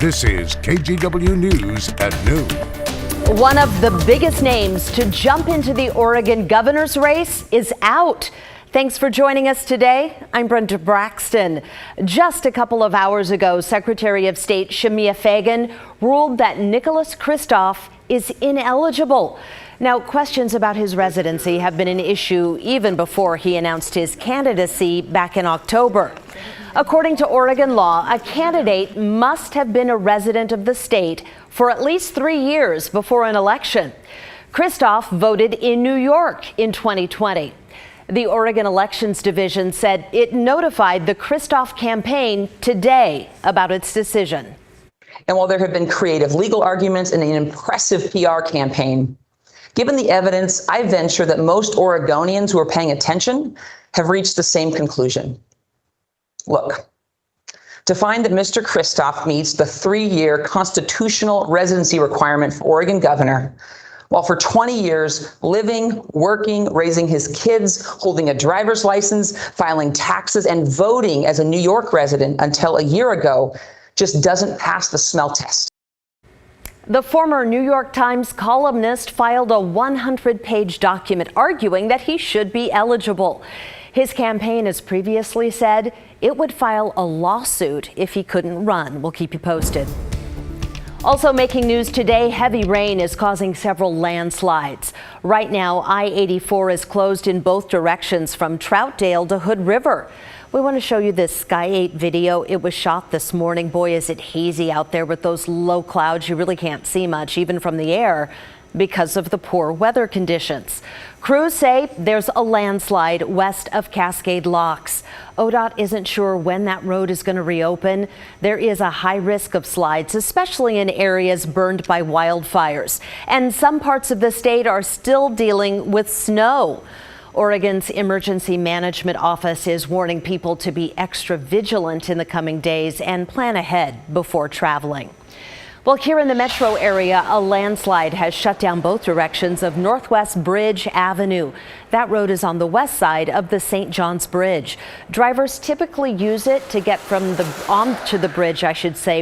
This is KGW News at noon. One of the biggest names to jump into the Oregon governor's race is out. Thanks for joining us today. I'm Brenda Braxton. Just a couple of hours ago, Secretary of State Shemia Fagan ruled that Nicholas Kristof is ineligible. Now, questions about his residency have been an issue even before he announced his candidacy back in October. According to Oregon law, a candidate must have been a resident of the state for at least 3 years before an election. Kristof voted in New York in 2020. The Oregon Elections Division said it notified the Kristof campaign today about its decision. And while there have been creative legal arguments and an impressive PR campaign, given the evidence, I venture that most Oregonians who are paying attention have reached the same conclusion. Look, to find that Mr. Kristof meets the 3-year constitutional residency requirement for Oregon governor, while for 20 years living, working, raising his kids, holding a driver's license, filing taxes, and voting as a New York resident until a year ago, just doesn't pass the smell test. The former New York Times columnist filed a 100-page document arguing that he should be eligible. His campaign has previously said it would file a lawsuit if he couldn't run. We'll keep you posted. Also making news today, heavy rain is causing several landslides. Right now, I-84 is closed in both directions from Troutdale to Hood River. We want to show you this Sky 8 video. It was shot this morning. Boy, is it hazy out there with those low clouds. You really can't see much, even from the air, because of the poor weather conditions. Crews say there's a landslide west of Cascade Locks. ODOT isn't sure when that road is going to reopen. There is a high risk of slides, especially in areas burned by wildfires. And some parts of the state are still dealing with snow. Oregon's Emergency Management Office is warning people to be extra vigilant in the coming days and plan ahead before traveling. Well, here in the metro area, a landslide has shut down both directions of Northwest Bridge Avenue. That road is on the west side of the St. John's Bridge. Drivers typically use it to get onto the bridge,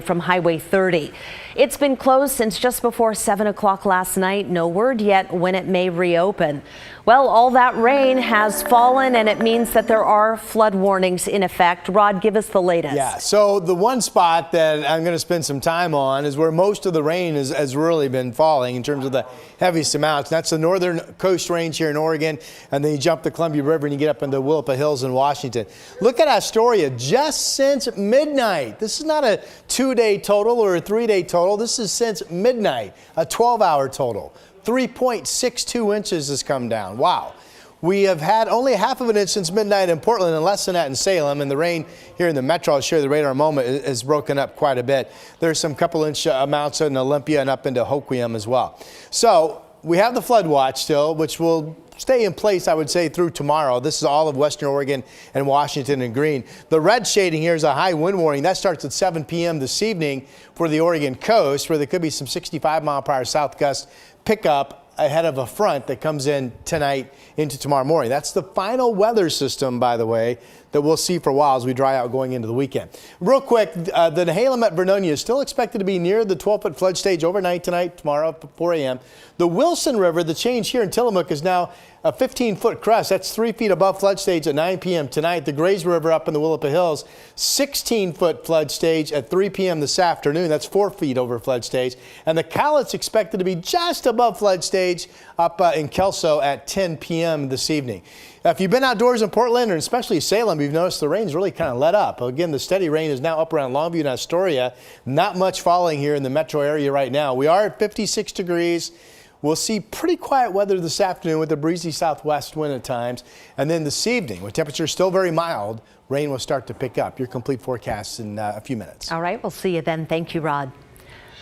from Highway 30. It's been closed since just before 7 o'clock last night. No word yet when it may reopen. Well, all that rain has fallen, and it means that there are flood warnings in effect. Rod, give us the latest. Yeah, so the one spot that I'm going to spend some time on is where most of the rain has really been falling in terms of the heaviest amounts. That's the northern coast range here in Oregon, and then you jump the Columbia River and you get up into Willapa Hills in Washington. Look at Astoria just since midnight. This is not a 2-day total or a 3-day total. This is since midnight, a 12-hour total. 3.62 inches has come down. Wow. We have had only half of an inch since midnight in Portland and less than that in Salem. And the rain here in the metro, I'll show you the radar in a moment, is broken up quite a bit. There's some couple-inch amounts in Olympia and up into Hoquiam as well. So we have the flood watch still, which will stay in place, I would say, through tomorrow. This is all of Western Oregon and Washington in green. The red shading here is a high wind warning. That starts at 7 p.m. this evening for the Oregon coast, where there could be some 65-mile-per-hour south gusts pickup ahead of a front that comes in tonight into tomorrow morning. That's the final weather system, by the way, that we'll see for a while as we dry out going into the weekend. Real quick, the Nehalem at Vernonia is still expected to be near the 12-foot flood stage overnight tonight, tomorrow up at 4 a.m. The Wilson River, the change here in Tillamook, is now a 15-foot crest. That's 3 feet above flood stage at 9 p.m. tonight. The Grays River up in the Willapa Hills, 16-foot flood stage at 3 p.m. this afternoon. That's 4 feet over flood stage. And the Cowlitz expected to be just above flood stage up in Kelso at 10 p.m. this evening. Now, if you've been outdoors in Portland, or especially Salem, you've noticed the rain's really kind of let up. Again, the steady rain is now up around Longview and Astoria. Not much falling here in the metro area right now. We are at 56 degrees. We'll see pretty quiet weather this afternoon with a breezy southwest wind at times. And then this evening, with temperatures still very mild, rain will start to pick up. Your complete forecast in a few minutes. All right, we'll see you then. Thank you, Rod.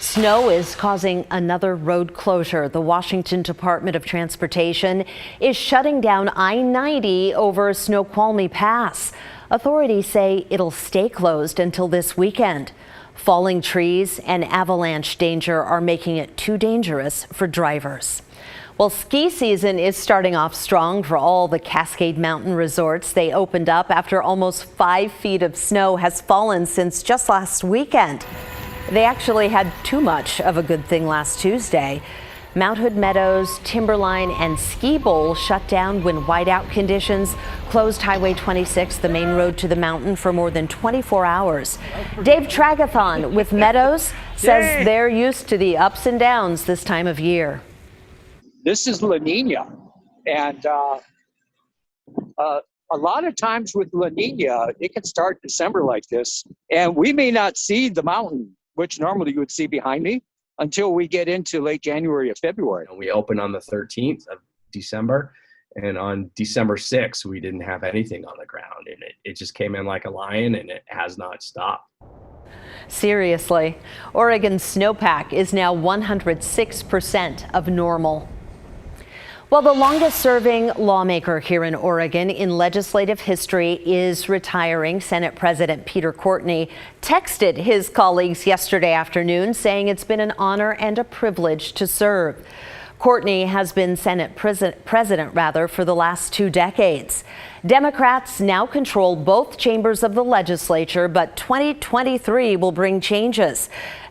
Snow is causing another road closure. The Washington Department of Transportation is shutting down I-90 over Snoqualmie Pass. Authorities say it'll stay closed until this weekend. Falling trees and avalanche danger are making it too dangerous for drivers. Well, ski season is starting off strong for all the Cascade Mountain resorts. They opened up after almost 5 feet of snow has fallen since just last weekend. They actually had too much of a good thing last Tuesday. Mount Hood Meadows, Timberline, and Ski Bowl shut down when whiteout conditions closed Highway 26, the main road to the mountain, for more than 24 hours. Dave Tragathon with Meadows says they're used to the ups and downs this time of year. This is La Nina, and a lot of times with La Nina, it can start December like this, and we may not see the mountain, which normally you would see behind me, until we get into late January or February. We opened on the 13th of December, and on December 6th, we didn't have anything on the ground, and it just came in like a lion, and it has not stopped. Seriously, Oregon's snowpack is now 106% of normal. Well, the longest-serving lawmaker here in Oregon in legislative history is retiring. Senate President Peter Courtney texted his colleagues yesterday afternoon saying it's been an honor and a privilege to serve. Courtney has been Senate president for the last 2 decades. Democrats now control both chambers of the legislature, but 2023 will bring changes.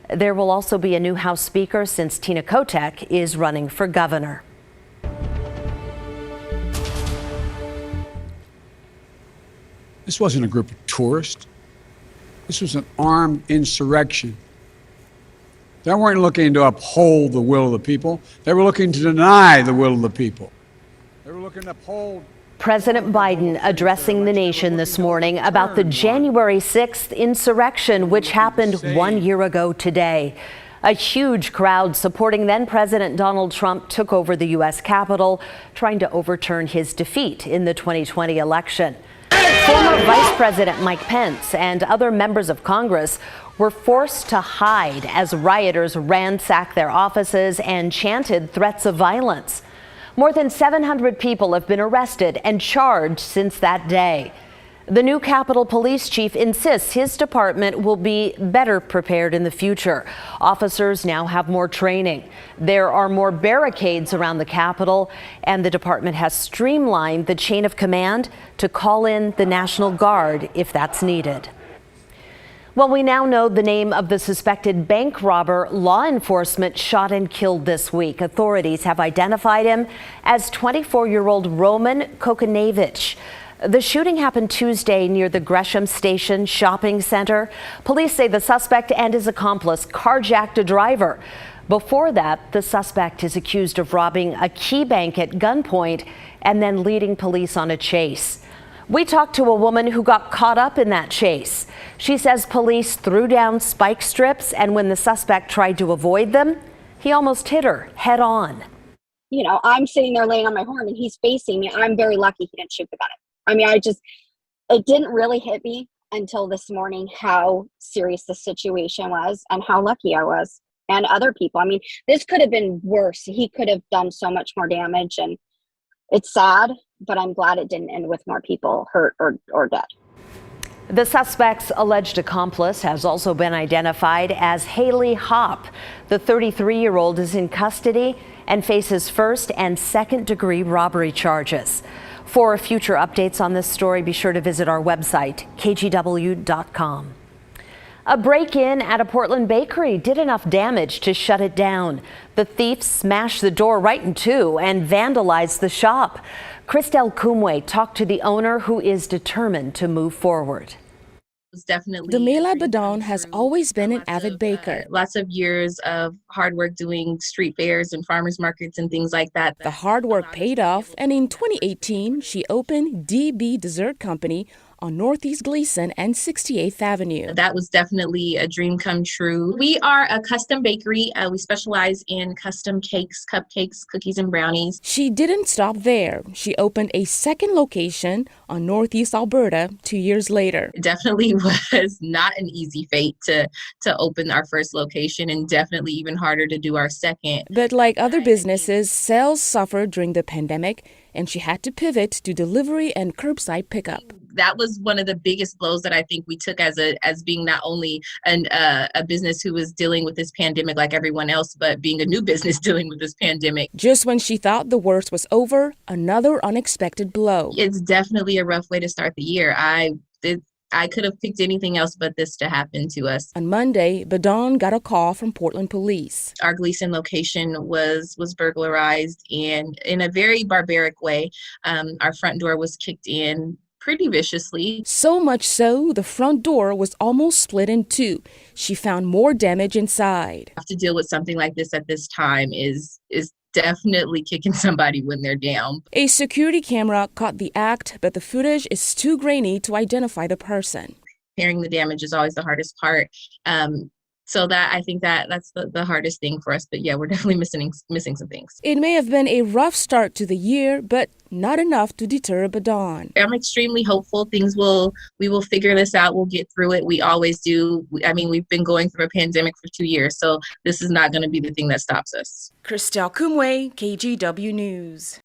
There will also be a new House Speaker since Tina Kotek is running for governor. This wasn't a group of tourists. This was an armed insurrection. They weren't looking to uphold the will of the people. They were looking to deny the will of the people. They were looking to uphold. President Biden addressing the nation this morning about the January 6th insurrection, which happened 1 year ago today. A huge crowd supporting then-President Donald Trump took over the U.S. Capitol, trying to overturn his defeat in the 2020 election. Former Vice President Mike Pence and other members of Congress were forced to hide as rioters ransacked their offices and chanted threats of violence. More than 700 people have been arrested and charged since that day. The new Capitol Police Chief insists his department will be better prepared in the future. Officers now have more training. There are more barricades around the Capitol, and the department has streamlined the chain of command to call in the National Guard if that's needed. Well, we now know the name of the suspected bank robber law enforcement shot and killed this week. Authorities have identified him as 24-year-old Roman Kokonevich. The shooting happened Tuesday near the Gresham Station shopping center. Police say the suspect and his accomplice carjacked a driver. Before that, the suspect is accused of robbing a key bank at gunpoint and then leading police on a chase. We talked to a woman who got caught up in that chase. She says police threw down spike strips, and when the suspect tried to avoid them, he almost hit her head on. You know, I'm sitting there laying on my horn and he's facing me. I'm very lucky he didn't shoot the gun. I mean, it didn't really hit me until this morning how serious the situation was and how lucky I was, and other people. I mean, this could have been worse. He could have done so much more damage, and it's sad, but I'm glad it didn't end with more people hurt or dead. The suspect's alleged accomplice has also been identified as Haley Hopp. The 33-year-old is in custody and faces first and second-degree robbery charges. For future updates on this story, be sure to visit our website, kgw.com. A break-in at a Portland bakery did enough damage to shut it down. The thieves smashed the door right in two and vandalized the shop. Christel Kumwe talked to the owner, who is determined to move forward. Demela Badon has always been an avid baker. Lots of years of hard work doing street fairs and farmers markets and things like that. The hard work paid off, and in 2018, she opened DB Dessert Company on Northeast Gleason and 68th Avenue. That was definitely a dream come true. We are a custom bakery. We specialize in custom cakes, cupcakes, cookies, and brownies. She didn't stop there. She opened a second location on Northeast Alberta 2 years later. It definitely was not an easy fate to open our first location, and definitely even harder to do our second. But like other businesses, sales suffered during the pandemic, and she had to pivot to delivery and curbside pickup. That was one of the biggest blows that I think we took as being not only a business who was dealing with this pandemic like everyone else, but being a new business dealing with this pandemic. Just when she thought the worst was over, another unexpected blow. It's definitely a rough way to start the year. I could have picked anything else but this to happen to us. On Monday, Badon got a call from Portland police. Our Gleason location was burglarized, and in a very barbaric way. Our front door was kicked in pretty viciously. So much so, the front door was almost split in two. She found more damage inside. To deal with something like this at this time is definitely kicking somebody when they're down. A security camera caught the act, but the footage is too grainy to identify the person. Repairing the damage is always the hardest part. So I think that's the hardest thing for us. But yeah, we're definitely missing some things. It may have been a rough start to the year, but not enough to deter Badon. I'm extremely hopeful we will figure this out. We'll get through it. We always do. I mean, we've been going through a pandemic for 2 years, so this is not going to be the thing that stops us. Kristof Is Out, KGW News.